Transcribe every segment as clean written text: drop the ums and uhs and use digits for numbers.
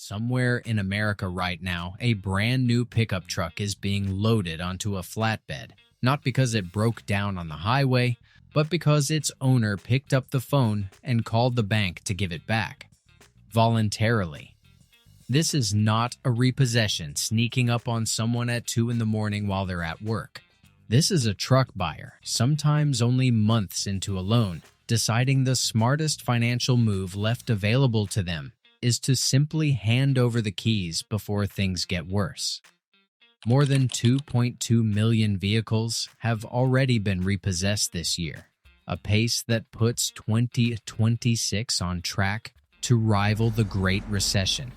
Somewhere in America right now, a brand new pickup truck is being loaded onto a flatbed, not because it broke down on the highway, but because its owner picked up the phone and called the bank to give it back. Voluntarily. This is not a repossession sneaking up on someone at 2 in the morning while they're at work. This is a truck buyer, sometimes only months into a loan, deciding the smartest financial move left available to them is to simply hand over the keys before things get worse. More than 2.2 million vehicles have already been repossessed this year, a pace that puts 2026 on track to rival the Great Recession.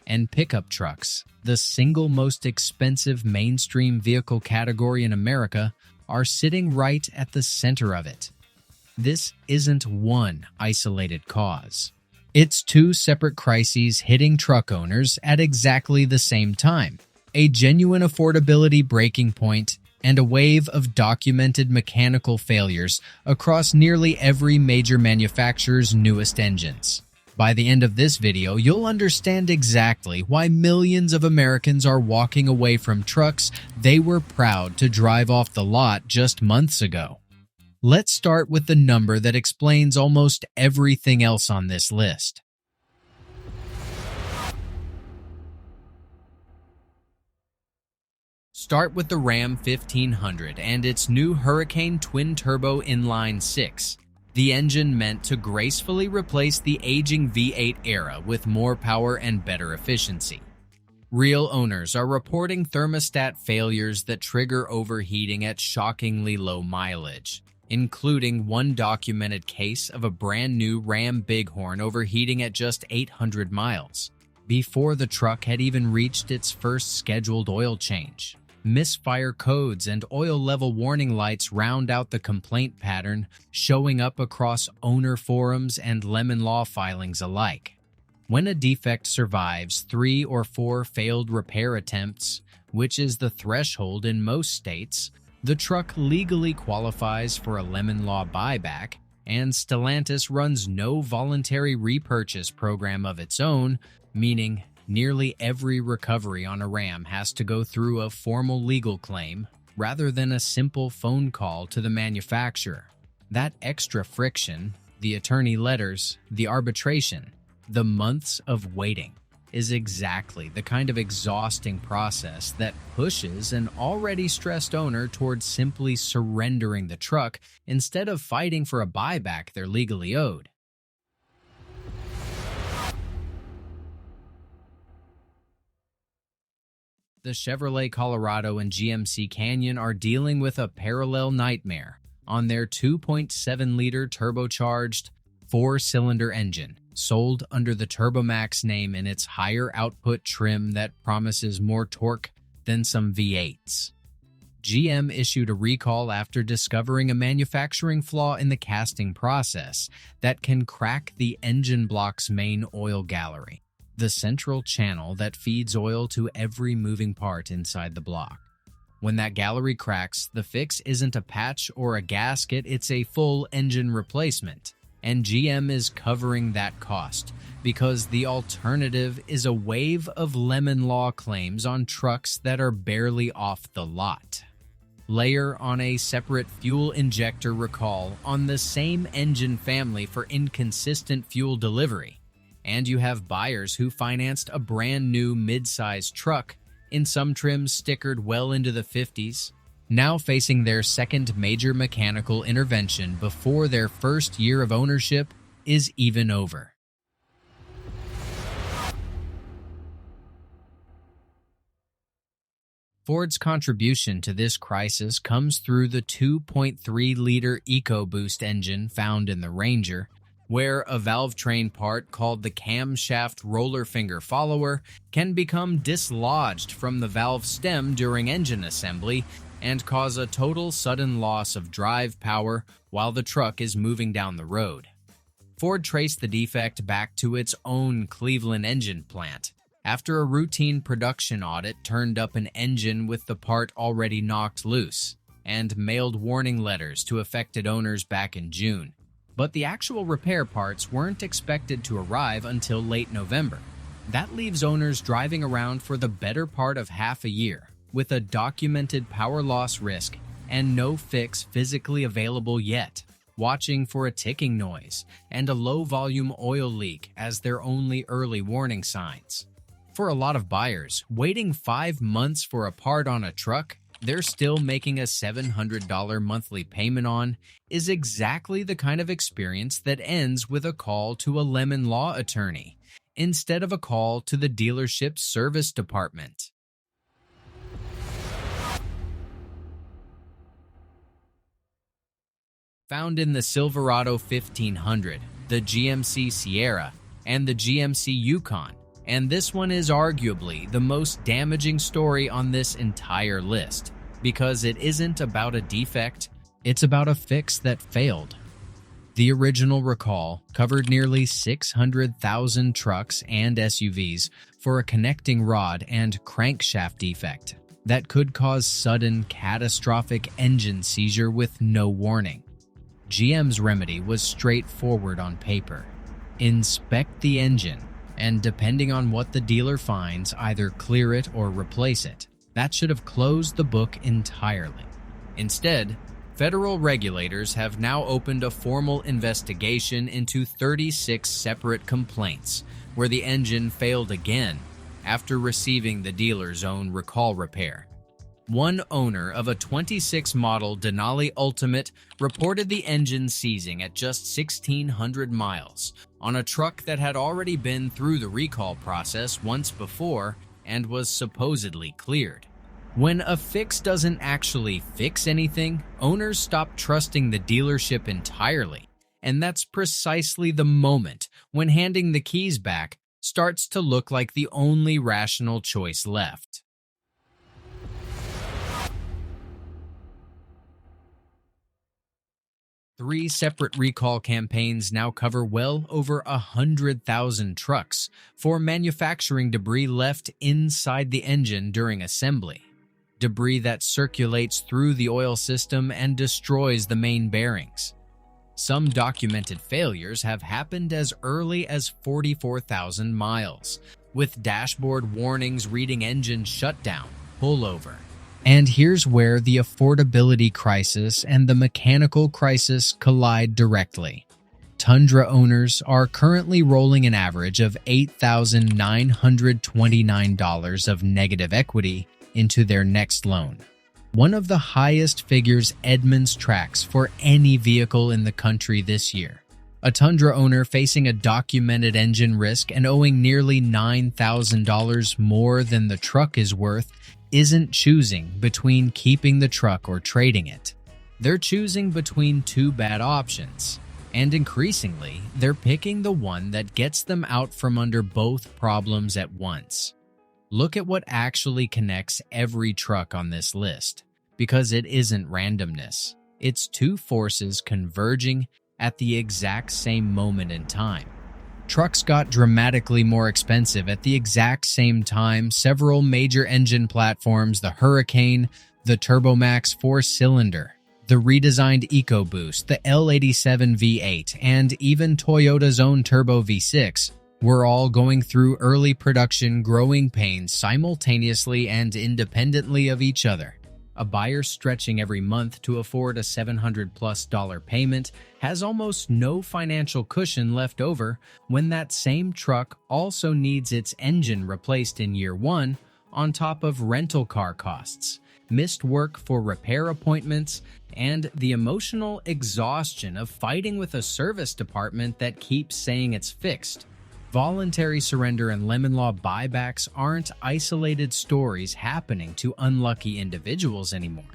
And pickup trucks, the single most expensive mainstream vehicle category in America, are sitting right at the center of it. This isn't one isolated cause. It's two separate crises hitting truck owners at exactly the same time. A genuine affordability breaking point and a wave of documented mechanical failures across nearly every major manufacturer's newest engines. By the end of this video, you'll understand exactly why millions of Americans are walking away from trucks they were proud to drive off the lot just months ago. Let's start with the number that explains almost everything else on this list. Start with the Ram 1500 and its new Hurricane twin-turbo inline-6. The engine meant to gracefully replace the aging V8 era with more power and better efficiency. Real owners are reporting thermostat failures that trigger overheating at shockingly low mileage, including one documented case of a brand new Ram Bighorn overheating at just 800 miles, before the truck had even reached its first scheduled oil change. Misfire codes and oil level warning lights round out the complaint pattern, showing up across owner forums and lemon law filings alike. When a defect survives 3 or 4 failed repair attempts, which is the threshold in most states, the truck legally qualifies for a lemon law buyback, and Stellantis runs no voluntary repurchase program of its own, meaning nearly every recovery on a Ram has to go through a formal legal claim rather than a simple phone call to the manufacturer. That extra friction, the attorney letters, the arbitration, the months of waiting, is exactly the kind of exhausting process that pushes an already stressed owner towards simply surrendering the truck instead of fighting for a buyback they're legally owed. The Chevrolet Colorado and GMC Canyon are dealing with a parallel nightmare on their 2.7-liter turbocharged 4-cylinder engine, sold under the TurboMax name in its higher output trim that promises more torque than some V8s. GM issued a recall after discovering a manufacturing flaw in the casting process that can crack the engine block's main oil gallery, the central channel that feeds oil to every moving part inside the block. When that gallery cracks, the fix isn't a patch or a gasket, it's a full engine replacement. And GM is covering that cost because the alternative is a wave of lemon law claims on trucks that are barely off the lot. Layer on a separate fuel injector recall on the same engine family for inconsistent fuel delivery, and you have buyers who financed a brand new mid-sized truck, in some trims stickered well into the 50s, now facing their second major mechanical intervention before their first year of ownership is even over. Ford's contribution to this crisis comes through the 2.3-liter EcoBoost engine found in the Ranger, where a valve train part called the camshaft roller finger follower can become dislodged from the valve stem during engine assembly and cause a total sudden loss of drive power while the truck is moving down the road. Ford traced the defect back to its own Cleveland engine plant, after a routine production audit turned up an engine with the part already knocked loose, and mailed warning letters to affected owners back in June. But the actual repair parts weren't expected to arrive until late November. That leaves owners driving around for the better part of half a year with a documented power loss risk and no fix physically available yet, watching for a ticking noise and a low-volume oil leak as their only early warning signs. For a lot of buyers, waiting 5 months for a part on a truck they're still making a $700 monthly payment on is exactly the kind of experience that ends with a call to a lemon law attorney instead of a call to the dealership's service department. Found in the Silverado 1500, the GMC Sierra, and the GMC Yukon, and this one is arguably the most damaging story on this entire list, because it isn't about a defect, it's about a fix that failed. The original recall covered nearly 600,000 trucks and SUVs for a connecting rod and crankshaft defect that could cause sudden, catastrophic engine seizure with no warning. GM's remedy was straightforward on paper. Inspect the engine, and depending on what the dealer finds, either clear it or replace it. That should have closed the book entirely. Instead, federal regulators have now opened a formal investigation into 36 separate complaints where the engine failed again after receiving the dealer's own recall repair. One owner of a 26 model Denali Ultimate reported the engine seizing at just 1,600 miles on a truck that had already been through the recall process once before and was supposedly cleared. When a fix doesn't actually fix anything, owners stop trusting the dealership entirely, and that's precisely the moment when handing the keys back starts to look like the only rational choice left. Three separate recall campaigns now cover well over 100,000 trucks for manufacturing debris left inside the engine during assembly. Debris that circulates through the oil system and destroys the main bearings. Some documented failures have happened as early as 44,000 miles, with dashboard warnings reading engine shutdown, pullover. And here's where the affordability crisis and the mechanical crisis collide directly. Tundra owners are currently rolling an average of $8,929 of negative equity into their next loan. One of the highest figures Edmunds tracks for any vehicle in the country this year. A Tundra owner facing a documented engine risk and owing nearly $9,000 more than the truck is worth isn't choosing between keeping the truck or trading it. They're choosing between two bad options, and increasingly, they're picking the one that gets them out from under both problems at once. Look at what actually connects every truck on this list, because it isn't randomness. It's two forces converging at the exact same moment in time. Trucks got dramatically more expensive at the exact same time. Several major engine platforms, the Hurricane, the TurboMax 4-cylinder, the redesigned EcoBoost, the L87 V8, and even Toyota's own Turbo V6, were all going through early production growing pains simultaneously and independently of each other. A buyer stretching every month to afford a $700+ payment has almost no financial cushion left over when that same truck also needs its engine replaced in year one, on top of rental car costs, missed work for repair appointments, and the emotional exhaustion of fighting with a service department that keeps saying it's fixed. Voluntary surrender and lemon law buybacks aren't isolated stories happening to unlucky individuals anymore.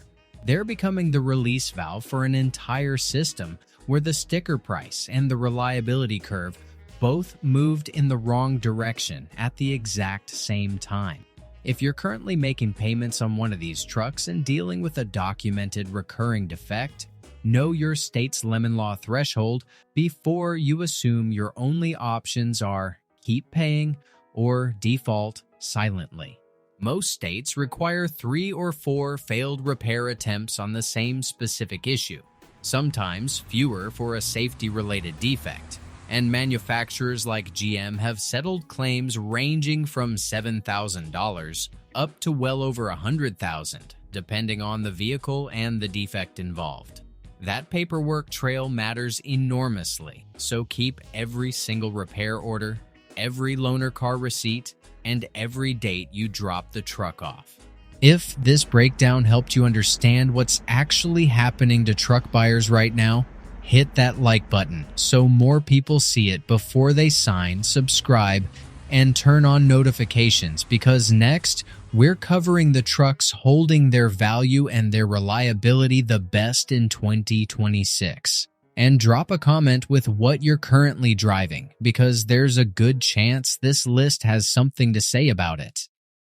They're becoming the release valve for an entire system where the sticker price and the reliability curve both moved in the wrong direction at the exact same time. If you're currently making payments on one of these trucks and dealing with a documented recurring defect, know your state's lemon law threshold before you assume your only options are keep paying or default silently. Most states require 3 or 4 failed repair attempts on the same specific issue, sometimes fewer for a safety-related defect. And manufacturers like GM have settled claims ranging from $7,000 up to well over $100,000, depending on the vehicle and the defect involved. That paperwork trail matters enormously, so keep every single repair order, every loaner car receipt, and every date you drop the truck off. If this breakdown helped you understand what's actually happening to truck buyers right now, hit that like button so more people see it before they sign, subscribe, and turn on notifications, because next, we're covering the trucks holding their value and their reliability the best in 2026. And drop a comment with what you're currently driving, because there's a good chance this list has something to say about it.